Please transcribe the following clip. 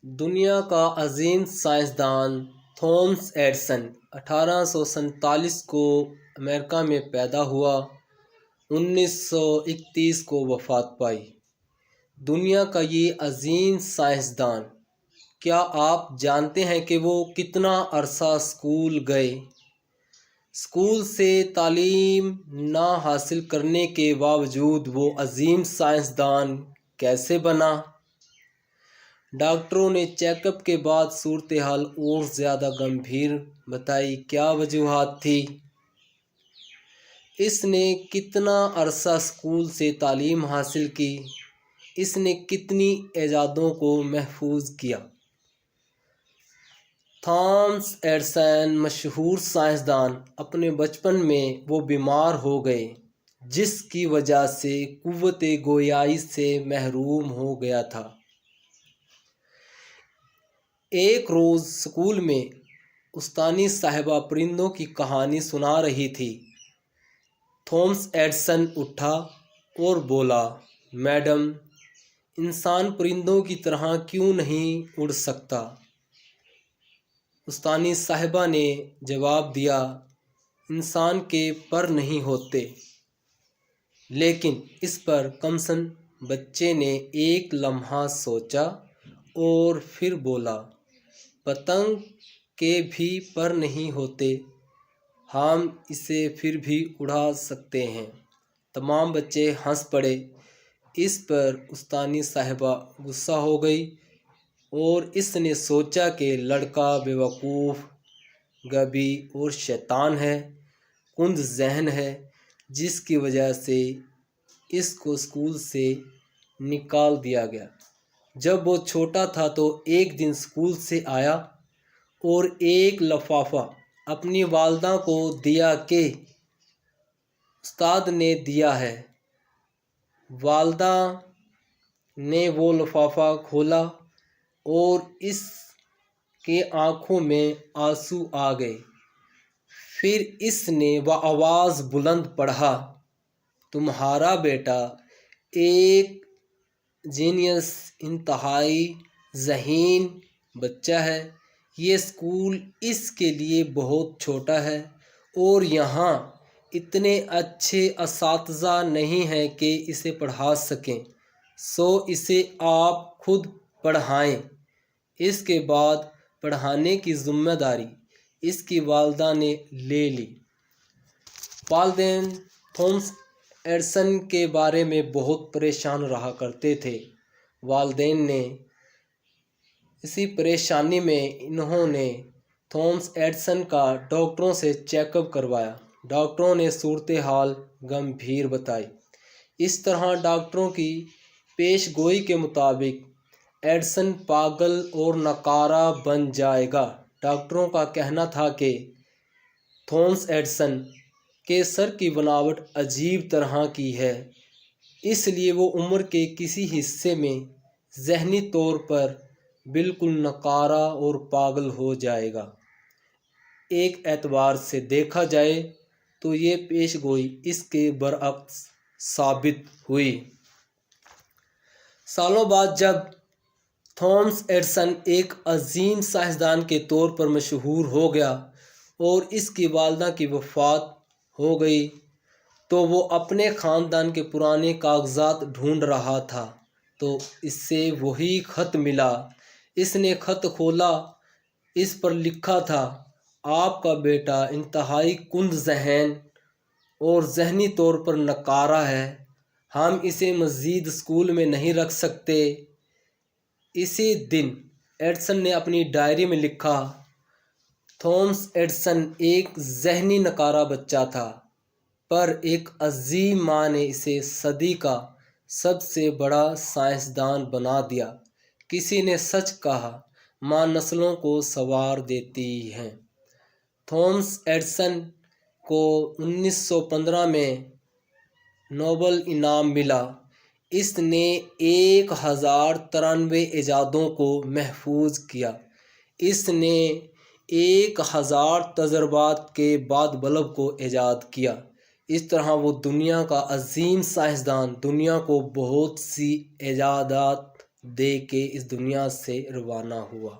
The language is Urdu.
دنیا کا عظیم سائنسدان تھامس ایڈیسن 1847 کو امریکہ میں پیدا ہوا، 1931 کو وفات پائی۔ دنیا کا یہ عظیم سائنسدان، کیا آپ جانتے ہیں کہ وہ کتنا عرصہ اسکول گئے؟ اسکول سے تعلیم نہ حاصل کرنے کے باوجود وہ عظیم سائنسدان کیسے بنا؟ ڈاکٹروں نے چیک اپ کے بعد صورتحال اور زیادہ گمبھیر بتائی۔ کیا وجوہات تھی؟ اس نے کتنا عرصہ اسکول سے تعلیم حاصل کی؟ اس نے کتنی ایجادوں کو محفوظ کیا؟ تھامس ایڈیسن مشہور سائنسدان، اپنے بچپن میں وہ بیمار ہو گئے جس کی وجہ سے قوت گویائی سے محروم ہو گیا تھا۔ ایک روز اسکول میں استانی صاحبہ پرندوں کی کہانی سنا رہی تھی۔ تھامس ایڈیسن اٹھا اور بولا، میڈم، انسان پرندوں کی طرح کیوں نہیں اڑ سکتا؟ استانی صاحبہ نے جواب دیا، انسان کے پر نہیں ہوتے۔ لیکن اس پر کمسن بچے نے ایک لمحہ سوچا اور پھر بولا، پتنگ کے بھی پر نہیں ہوتے، ہم اسے پھر بھی اڑا سکتے ہیں۔ تمام بچے ہنس پڑے۔ اس پر استانی صاحبہ غصہ ہو گئی اور اس نے سوچا کہ لڑکا بیوقوف، غبی اور شیطان ہے، کند ذہن ہے، جس کی وجہ سے اس کو اسکول سے نکال دیا گیا۔ جب وہ چھوٹا تھا تو ایک دن اسکول سے آیا اور ایک لفافہ اپنی والدہ کو دیا کہ استاد نے دیا ہے۔ والدہ نے وہ لفافہ کھولا اور اس کے آنکھوں میں آنسو آ گئے۔ پھر اس نے بآواز بلند پڑھا، تمہارا بیٹا ایک جینیس، انتہائی ذہین بچہ ہے۔ یہ اسکول اس کے لیے بہت چھوٹا ہے اور یہاں اتنے اچھے اساتذہ نہیں ہیں کہ اسے پڑھا سکیں، سو اسے آپ خود پڑھائیں۔ اس کے بعد پڑھانے کی ذمہ داری اس کی والدہ نے لے لی۔ والدین تھامس ایڈیسن کے بارے میں بہت پریشان رہا کرتے تھے۔ والدین نے اسی پریشانی میں انہوں نے تھامس ایڈیسن کا ڈاکٹروں سے چیک اپ کروایا۔ ڈاکٹروں نے صورتحال گمبھیر بتائی۔ اس طرح ڈاکٹروں کی پیش گوئی کے مطابق ایڈیسن پاگل اور ناکارہ بن جائے گا۔ ڈاکٹروں کا کہنا تھا کہ تھامس ایڈیسن کے سر کی بناوٹ عجیب طرح کی ہے، اس لیے وہ عمر کے کسی حصے میں ذہنی طور پر بالکل ناکارہ اور پاگل ہو جائے گا۔ ایک اعتبار سے دیکھا جائے تو یہ پیش گوئی اس کے برعکس ثابت ہوئی۔ سالوں بعد جب تھامس ایڈیسن ایک عظیم سائنسدان کے طور پر مشہور ہو گیا اور اس کی والدہ کی وفات ہو گئی تو وہ اپنے خاندان کے پرانے کاغذات ڈھونڈ رہا تھا تو اسے وہی خط ملا۔ اس نے خط کھولا، اس پر لکھا تھا، آپ کا بیٹا انتہائی کند ذہن اور ذہنی طور پر ناکارہ ہے، ہم اسے مزید اسکول میں نہیں رکھ سکتے۔ اسی دن ایڈیسن نے اپنی ڈائری میں لکھا، تھامس ایڈیسن ایک ذہنی ناکارہ بچہ تھا، پر ایک عظیم ماں نے اسے صدی کا سب سے بڑا سائنسدان بنا دیا۔ کسی نے سچ کہا، ماں نسلوں کو سنوار دیتی ہے۔ تھامس ایڈیسن کو 1915 میں نوبل انعام ملا۔ اس نے 1093 ایجادوں کو محفوظ کیا۔ اس نے 1000 تجربات کے بعد بلب کو ایجاد کیا۔ اس طرح وہ دنیا کا عظیم سائنسدان، دنیا کو بہت سی ایجادات دے کے اس دنیا سے روانہ ہوا۔